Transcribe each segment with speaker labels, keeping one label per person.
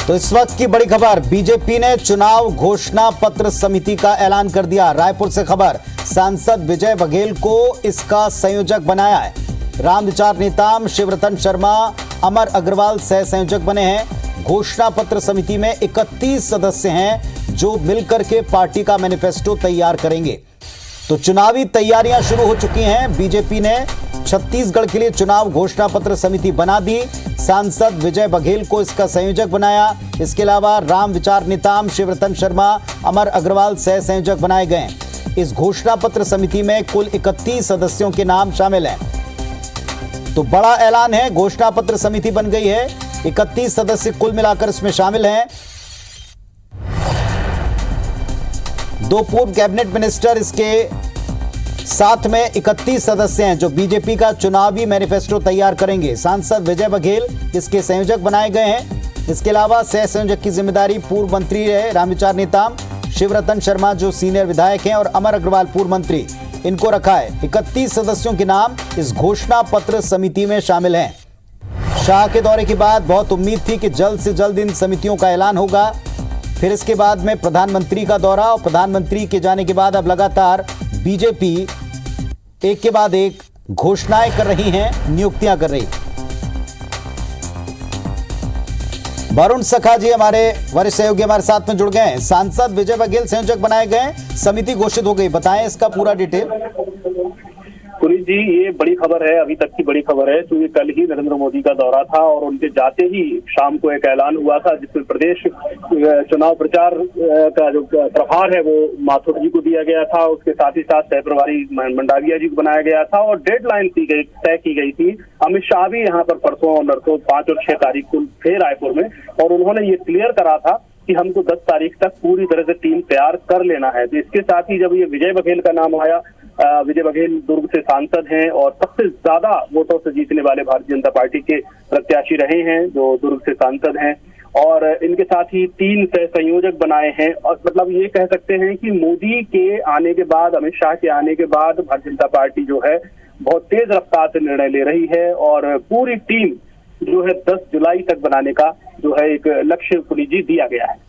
Speaker 1: तो इस वक्त की बड़ी खबर, बीजेपी ने चुनाव घोषणा पत्र समिति का ऐलान कर दिया। रायपुर से खबर, सांसद विजय बघेल को इसका संयोजक बनाया है। राम विचार नेताम शिवरतन शर्मा, अमर अग्रवाल सह संयोजक बने हैं। घोषणा पत्र समिति में 31 सदस्य हैं जो मिलकर के पार्टी का मैनिफेस्टो तैयार करेंगे। तो चुनावी तैयारियां शुरू हो चुकी हैं। बीजेपी ने छत्तीसगढ़ के लिए चुनाव घोषणा पत्र समिति बना दी। सांसद विजय बघेल को इसका संयोजक बनाया। इसके अलावा राम विचार नेताम शिवरतन शर्मा, अमर अग्रवाल सह संयोजक बनाए गए। इस घोषणा पत्र समिति में कुल 31 सदस्यों के नाम शामिल हैं। तो बड़ा ऐलान है, घोषणा पत्र समिति बन गई है। 31 सदस्य कुल मिलाकर इसमें शामिल हैं। 2 पूर्व कैबिनेट मिनिस्टर इसके साथ में 31 सदस्य हैं जो बीजेपी का चुनावी मैनिफेस्टो तैयार करेंगे। सांसद विजय बघेल इसके संयोजक बनाए गए हैं। इसके अलावा सह संयोजक की जिम्मेदारी पूर्व मंत्री रहे रामविचार नेताम शिवरतन शर्मा जो सीनियर विधायक हैं, और अमर अग्रवाल पूर्व मंत्री, इनको रखा है। 31 सदस्यों के नाम इस घोषणा पत्र समिति में शामिल हैं। शाह के दौरे के बाद बहुत उम्मीद थी कि जल्द से जल्द इन समितियों का ऐलान होगा। फिर इसके बाद में प्रधानमंत्री का दौरा, और प्रधानमंत्री के जाने के बाद अब लगातार बीजेपी एक के बाद एक घोषणाएं कर रही हैं, नियुक्तियां कर रही। वरुण सखा जी हमारे वरिष्ठ सहयोगी हमारे साथ में जुड़ गए हैं। सांसद विजय बघेल संयोजक बनाए गए, समिति घोषित हो गई, बताएं इसका पूरा डिटेल।
Speaker 2: पुनीत जी, ये बड़ी खबर है, अभी तक की बड़ी खबर है, क्योंकि कल ही नरेंद्र मोदी का दौरा था और उनके जाते ही शाम को एक ऐलान हुआ था जिसमें प्रदेश चुनाव प्रचार का जो प्रभार है वो माथुर जी को दिया गया था। उसके साथ ही साथ सह प्रभारी मंडाविया जी को बनाया गया था और डेडलाइन तय की गई थी। अमित शाह भी यहाँ पर परसों और नरसों 5 और 6 तारीख को थे रायपुर में, और उन्होंने ये क्लियर करा था कि हमको 10 तारीख तक पूरी तरह से टीम तैयार कर लेना है। तो इसके साथ ही जब ये विजय बघेल का नाम आया, विजय बघेल दुर्ग से सांसद हैं और सबसे ज्यादा वोटों से जीतने वाले भारतीय जनता पार्टी के प्रत्याशी रहे हैं जो दुर्ग से सांसद हैं, और इनके साथ ही 3 सह संयोजक बनाए हैं। और मतलब ये कह सकते हैं कि मोदी के आने के बाद, अमित शाह के आने के बाद भारतीय जनता पार्टी जो है बहुत तेज रफ्तार से निर्णय ले रही है, और पूरी टीम जो है 10 जुलाई तक बनाने का जो है एक लक्ष्य पुनीत जी दिया गया है।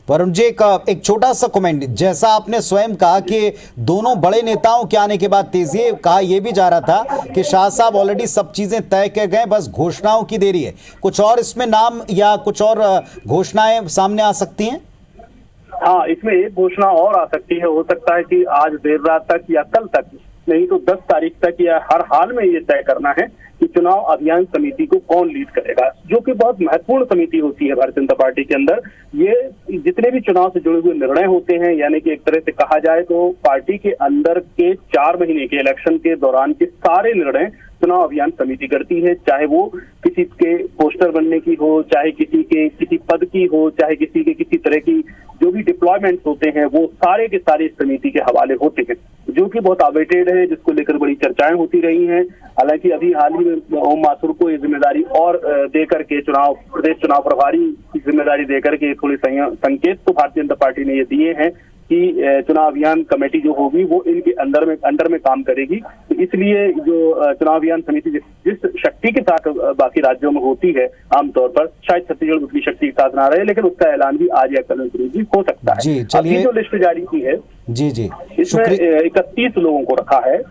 Speaker 1: वरुण जी, एक छोटा सा कमेंट, जैसा आपने स्वयं कहा कि दोनों बड़े नेताओं के आने के बाद तेजी, कहा यह भी जा रहा था कि शाह साहब ऑलरेडी सब चीजें तय कर गए, बस घोषणाओं की देरी है। कुछ और इसमें नाम या कुछ और घोषणाएं सामने आ सकती हैं?
Speaker 2: हाँ, इसमें एक घोषणा और आ सकती है। हो सकता है कि आज देर रात तक या कल तक, नहीं तो 10 तारीख तक, या हर हाल में ये तय करना है कि चुनाव अभियान समिति को कौन लीड करेगा, जो कि बहुत महत्वपूर्ण समिति होती है भारतीय जनता पार्टी के अंदर। ये जितने भी चुनाव से जुड़े हुए निर्णय होते हैं, यानी कि एक तरह से कहा जाए तो पार्टी के अंदर के 4 महीने के इलेक्शन के दौरान के सारे निर्णय चुनाव अभियान समिति करती है, चाहे वो किसी के पोस्टर बनने की हो, चाहे किसी के किसी पद की हो, चाहे किसी के किसी तरह की जो भी डिप्लॉयमेंट्स होते हैं, वो सारे के सारे इस समिति के हवाले होते हैं, जो कि बहुत अवेटेड है, जिसको लेकर बड़ी चर्चाएं होती रही हैं। हालांकि अभी हाल ही में ओम माथुर को ये जिम्मेदारी और देकर के प्रदेश चुनाव प्रभारी की जिम्मेदारी देकर के थोड़े संकेत तो भारतीय जनता पार्टी ने ये दिए हैं कि चुनाव अभियान कमेटी जो होगी वो इनके अंडर में काम करेगी। तो इसलिए जो चुनाव अभियान समिति जिस शक्ति के साथ बाकी राज्यों में होती है आमतौर पर, शायद छत्तीसगढ़ उतनी शक्ति के साथ ना रहे, लेकिन उसका ऐलान भी आज या कल हो सकता है।
Speaker 1: जी, चलिए,
Speaker 2: जो लिस्ट जारी की है
Speaker 1: जी जी,
Speaker 2: इसमें 31 लोगों को रखा है।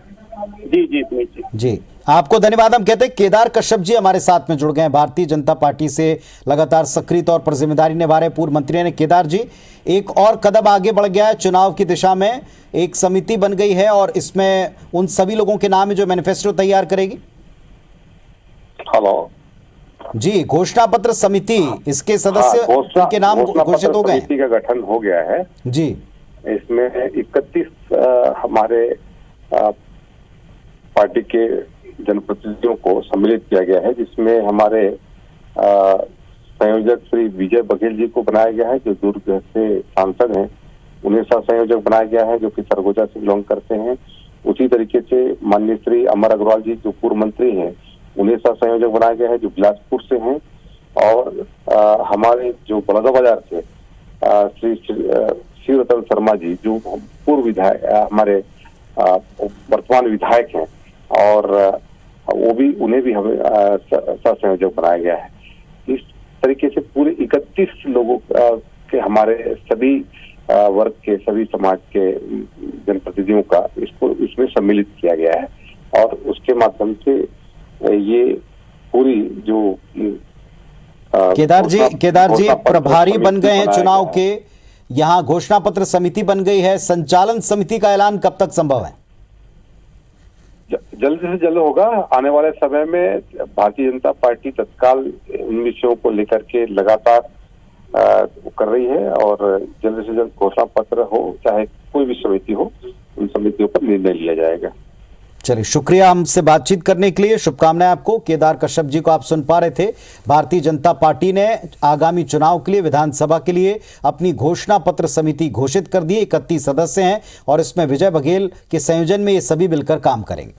Speaker 2: जी,
Speaker 1: आपको धन्यवाद हम कहते हैं। केदार कश्यप जी हमारे साथ में जुड़ गए हैं, भारतीय जनता पार्टी से लगातार सक्रिय तौर पर जिम्मेदारी निभा रहे पूर्व मंत्री ने। केदार जी, एक और कदम आगे बढ़ गया है चुनाव की दिशा में, एक समिति बन गई है और इसमें उन सभी लोगों के नाम है जो मैनिफेस्टो तैयार करेगी।
Speaker 3: हेलो
Speaker 1: जी, घोषणा पत्र समिति, इसके सदस्य के नाम घोषित हो गए,
Speaker 3: समिति का गठन हो गया है
Speaker 1: जी।
Speaker 3: इसमें 31 हमारे पार्टी के जनप्रतिनिधियों को सम्मिलित किया गया है, जिसमें हमारे संयोजक श्री विजय बघेल जी को बनाया गया है जो दुर्ग से सांसद हैं। उन्हें सह संयोजक बनाया गया है जो कि सरगोजा से बिलोंग करते हैं। उसी तरीके से माननीय श्री अमर अग्रवाल जी जो पूर्व मंत्री हैं, उन्हें सह संयोजक बनाया गया है जो बिलासपुर से हैं। और हमारे जो बलौदाबाजार से श्री शिवरतन शर्मा जी जो पूर्व विधायक, हमारे वर्तमान विधायक हैं, और वो भी, उन्हें भी हमें सह संयोजक बनाया गया है। इस तरीके से पूरे 31 लोगों लोगों के, हमारे सभी वर्ग के, सभी समाज के जनप्रतिनिधियों का इसमें सम्मिलित किया गया है और उसके माध्यम से ये पूरी जो
Speaker 1: केदार जी प्रभारी बन गए हैं चुनाव के, यहाँ घोषणा पत्र समिति बन गई है, संचालन समिति का ऐलान कब तक संभव है?
Speaker 3: जल्द से जल्द होगा। आने वाले समय में भारतीय जनता पार्टी तत्काल इन विषयों को लेकर के लगातार कर रही है और जल्द से जल्द घोषणा पत्र हो चाहे कोई भी समिति हो, उन समितियों पर निर्णय लिया जाएगा।
Speaker 1: चलिए, शुक्रिया हमसे बातचीत करने के लिए, शुभकामनाएं आपको। केदार कश्यप जी को आप सुन पा रहे थे। भारतीय जनता पार्टी ने आगामी चुनाव के लिए, विधानसभा के लिए अपनी घोषणा पत्र समिति घोषित कर दी। 31 सदस्य हैं और इसमें विजय बघेल के संयोजन में ये सभी मिलकर काम करेंगे।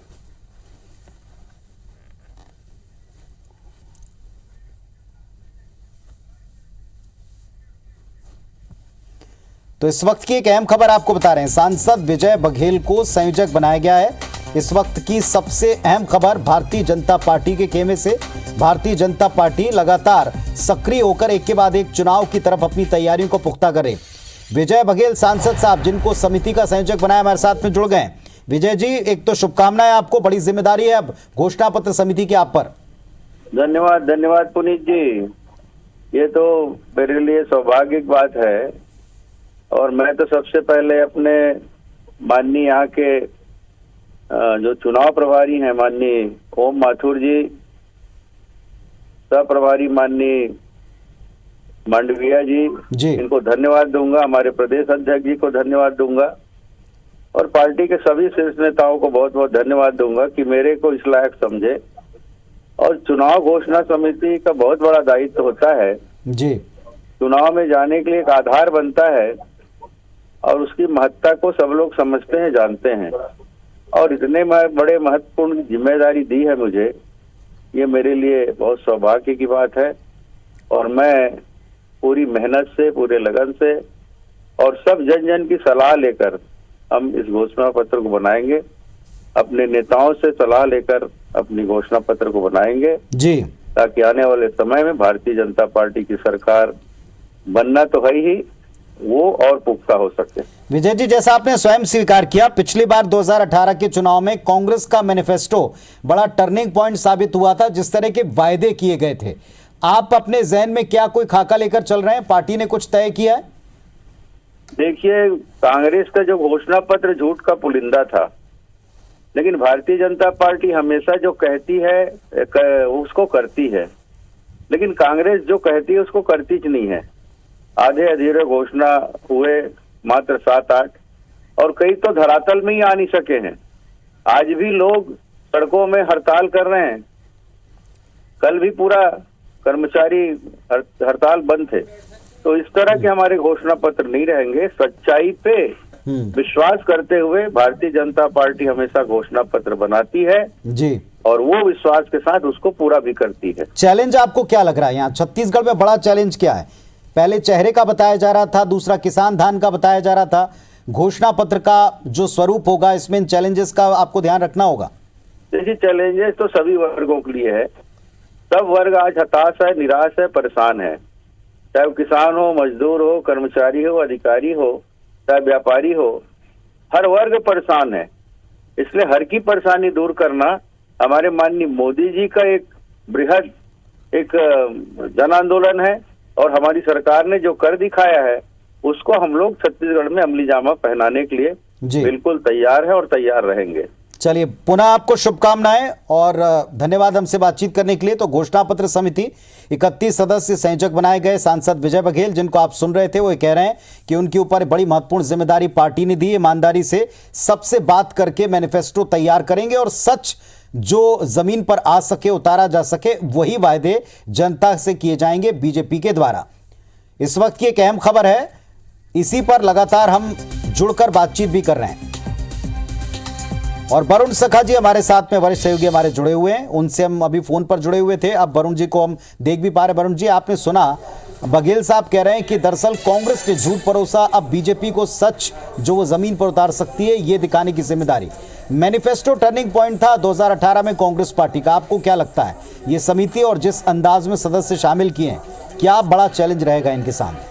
Speaker 1: तो इस वक्त की एक अहम खबर आपको बता रहे हैं, सांसद विजय बघेल को संयोजक बनाया गया है। इस वक्त की सबसे अहम खबर भारतीय जनता पार्टी के खेमे से। भारतीय जनता पार्टी लगातार सक्रिय होकर एक के बाद एक चुनाव की तरफ अपनी तैयारियों को पुख्ता करे। विजय बघेल सांसद साहब, जिनको समिति का संयोजक बनाया, हमारे साथ में जुड़ गए। विजय जी, एक तो शुभकामनाएं आपको, बड़ी जिम्मेदारी है अब घोषणा पत्र समिति की आप पर।
Speaker 4: धन्यवाद पुनीत जी, ये तो मेरे लिए सौभाग्य की बात है और मैं तो सबसे पहले अपने माननीय यहाँ के जो चुनाव प्रभारी हैं माननीय ओम माथुर जी, सह प्रभारी माननीय मांडविया जी, इनको धन्यवाद दूंगा। हमारे प्रदेश अध्यक्ष जी को धन्यवाद दूंगा और पार्टी के सभी शीर्ष नेताओं को बहुत बहुत धन्यवाद दूंगा कि मेरे को इस लायक समझे। और चुनाव घोषणा समिति का बहुत बड़ा दायित्व होता है
Speaker 1: जी।
Speaker 4: चुनाव में जाने के लिए एक आधार बनता है और उसकी महत्ता को सब लोग समझते हैं, जानते हैं और इतने बड़े महत्वपूर्ण जिम्मेदारी दी है मुझे, ये मेरे लिए बहुत सौभाग्य की बात है। और मैं पूरी मेहनत से, पूरे लगन से और सब जन जन की सलाह लेकर हम इस घोषणा पत्र को बनाएंगे। अपने नेताओं से सलाह लेकर अपनी घोषणा पत्र को बनाएंगे
Speaker 1: जी,
Speaker 4: ताकि आने वाले समय में भारतीय जनता पार्टी की सरकार बनना तो है ही, वो और पुख्ता हो सके।
Speaker 1: विजय जी, जैसा आपने स्वयं स्वीकार किया, पिछली बार 2018 के चुनाव में कांग्रेस का मैनिफेस्टो बड़ा टर्निंग पॉइंट साबित हुआ था। जिस तरह के वायदे किए गए थे, आप अपने जहन में क्या कोई खाका लेकर चल रहे हैं? पार्टी ने कुछ तय किया है?
Speaker 4: देखिए, कांग्रेस का जो घोषणा पत्र झूठ का पुलिंदा था, लेकिन भारतीय जनता पार्टी हमेशा जो कहती है उसको करती है, लेकिन कांग्रेस जो कहती है उसको करती नहीं है। आधे अधूरे घोषणा हुए मात्र 7-8 और कई तो धरातल में ही आ नहीं सके हैं। आज भी लोग सड़कों में हड़ताल कर रहे हैं, कल भी पूरा कर्मचारी हड़ताल बंद थे। तो इस तरह के हमारे घोषणा पत्र नहीं रहेंगे। सच्चाई पे विश्वास करते हुए भारतीय जनता पार्टी हमेशा घोषणा पत्र बनाती है
Speaker 1: जी,
Speaker 4: और वो विश्वास के साथ उसको पूरा भी करती है।
Speaker 1: चैलेंज आपको क्या लग रहा है यहाँ छत्तीसगढ़ में? बड़ा चैलेंज क्या है? पहले चेहरे का बताया जा रहा था, दूसरा किसान धान का बताया जा रहा था। घोषणा पत्र का जो स्वरूप होगा, इसमें इन चैलेंजेस का आपको ध्यान रखना होगा।
Speaker 4: देखिए, चैलेंजेस तो सभी वर्गों के लिए है। सब वर्ग आज हताश है, निराश है, परेशान है। चाहे वो किसान हो, मजदूर हो, कर्मचारी हो, अधिकारी हो, चाहे व्यापारी हो, हर वर्ग परेशान है। इसलिए हर की परेशानी दूर करना हमारे माननीय मोदी जी का एक बृहद एक जन आंदोलन है और हमारी सरकार ने जो कर दिखाया है उसको हम लोग छत्तीसगढ़ में अमली जामा पहनाने के लिए बिल्कुल तैयार है और तैयार रहेंगे।
Speaker 1: चलिए, पुनः आपको शुभकामनाएं और धन्यवाद हमसे बातचीत करने के लिए। तो घोषणा पत्र समिति 31 सदस्य संयोजक बनाए गए। सांसद विजय बघेल, जिनको आप सुन रहे थे, वो कह रहे हैं कि उनके ऊपर बड़ी महत्वपूर्ण जिम्मेदारी पार्टी ने दी। ईमानदारी से सबसे बात करके मैनिफेस्टो तैयार करेंगे और सच जो जमीन पर आ सके, उतारा जा सके, वही वायदे जनता से किए जाएंगे बीजेपी के द्वारा। इस वक्त की एक अहम खबर है, इसी पर लगातार हम जुड़कर बातचीत भी कर रहे हैं और वरुण सखा जी हमारे साथ में, वरिष्ठ सहयोगी हमारे जुड़े हुए हैं। उनसे हम अभी फोन पर जुड़े हुए थे, अब वरुण जी को हम देख भी पा रहे। वरुण जी, आपने सुना बघेल साहब कह रहे हैं कि दरअसल कांग्रेस ने झूठ परोसा, अब बीजेपी को सच जो वो जमीन पर उतार सकती है ये दिखाने की जिम्मेदारी। मैनिफेस्टो टर्निंग पॉइंट था 2018 में कांग्रेस पार्टी का। आपको क्या लगता है ये समिति और जिस अंदाज में सदस्य शामिल किए हैं, क्या बड़ा चैलेंज रहेगा इनके सामने?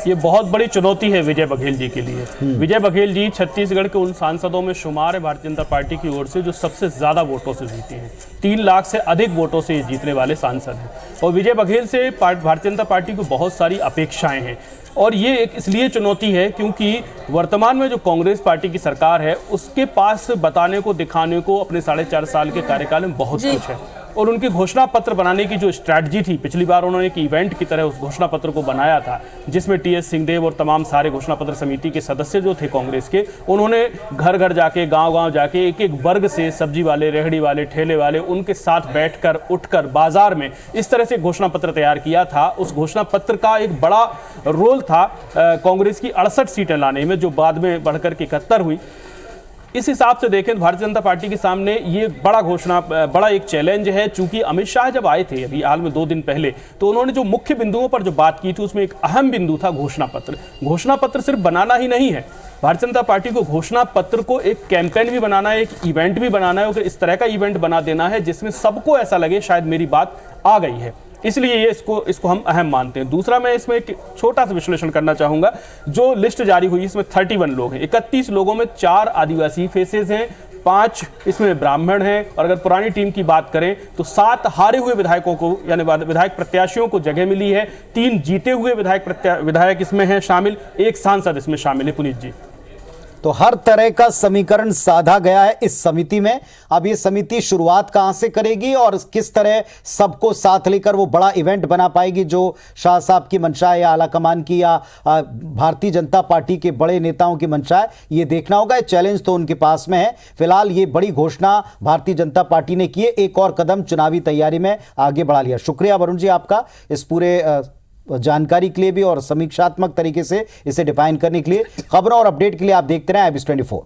Speaker 5: ये बहुत बड़ी चुनौती है विजय बघेल जी के लिए। विजय बघेल जी छत्तीसगढ़ के उन सांसदों में शुमार है भारतीय जनता पार्टी की ओर से जो सबसे ज्यादा वोटों से जीते हैं। 3 लाख से अधिक वोटों से ये जीतने वाले सांसद हैं और विजय बघेल से भारतीय जनता पार्टी को बहुत सारी अपेक्षाएं हैं। और ये एक इसलिए चुनौती है क्योंकि वर्तमान में जो कांग्रेस पार्टी की सरकार है उसके पास बताने को, दिखाने को अपने 4.5 साल के कार्यकाल में बहुत कुछ है। और उनके घोषणा पत्र बनाने की जो स्ट्रैटेजी थी, पिछली बार उन्होंने एक इवेंट की तरह उस घोषणा पत्र को बनाया था जिसमें टीएस सिंहदेव और तमाम सारे घोषणा पत्र समिति के सदस्य जो थे कांग्रेस के, उन्होंने घर घर जाके, गांव-गांव जाके एक एक वर्ग से, सब्जी वाले, रेहड़ी वाले, ठेले वाले, उनके साथ बैठकर, उठकर बाजार में इस तरह से घोषणा पत्र तैयार किया था। उस घोषणा पत्र का एक बड़ा रोल था कांग्रेस की 68 सीटें लाने में, जो बाद में बढ़कर के 71 हुई। इस हिसाब से देखें तो भारतीय जनता पार्टी के सामने ये बड़ा एक चैलेंज है। चूंकि अमित शाह जब आए थे अभी हाल में 2 दिन पहले, तो उन्होंने जो मुख्य बिंदुओं पर जो बात की थी उसमें एक अहम बिंदु था घोषणा पत्र। घोषणा पत्र सिर्फ बनाना ही नहीं है, भारतीय जनता पार्टी को घोषणा पत्र को एक कैंपेन भी बनाना है, एक इवेंट भी बनाना है और इस तरह का इवेंट बना देना है जिसमें सबको ऐसा लगे शायद मेरी बात आ गई है। इसलिए ये इसको हम अहम मानते हैं। दूसरा, मैं इसमें एक छोटा सा विश्लेषण करना चाहूंगा। जो लिस्ट जारी हुई इसमें 31 लोग हैं। 31 लोगों में 4 आदिवासी फेसेस हैं, 5 इसमें ब्राह्मण हैं और अगर पुरानी टीम की बात करें तो 7 हारे हुए विधायकों को, यानी विधायक प्रत्याशियों को जगह मिली है। 3 जीते हुए विधायक इसमें हैं शामिल, 1 सांसद इसमें शामिल है। पुनीत जी,
Speaker 1: तो हर तरह का समीकरण साधा गया है इस समिति में। अब ये समिति शुरुआत कहां से करेगी और किस तरह सबको साथ लेकर वो बड़ा इवेंट बना पाएगी जो शाह साहब की मंशा है या आलाकमान की या भारतीय जनता पार्टी के बड़े नेताओं की मंशा है, ये देखना होगा। चैलेंज तो उनके पास में है। फिलहाल ये बड़ी घोषणा भारतीय जनता पार्टी ने की है, एक और कदम चुनावी तैयारी में आगे बढ़ा लिया। शुक्रिया वरुण जी आपका इस पूरे जानकारी के लिए भी और समीक्षात्मक तरीके से इसे डिफाइन करने के लिए। खबरों और अपडेट के लिए आप देखते रहें IBS 24।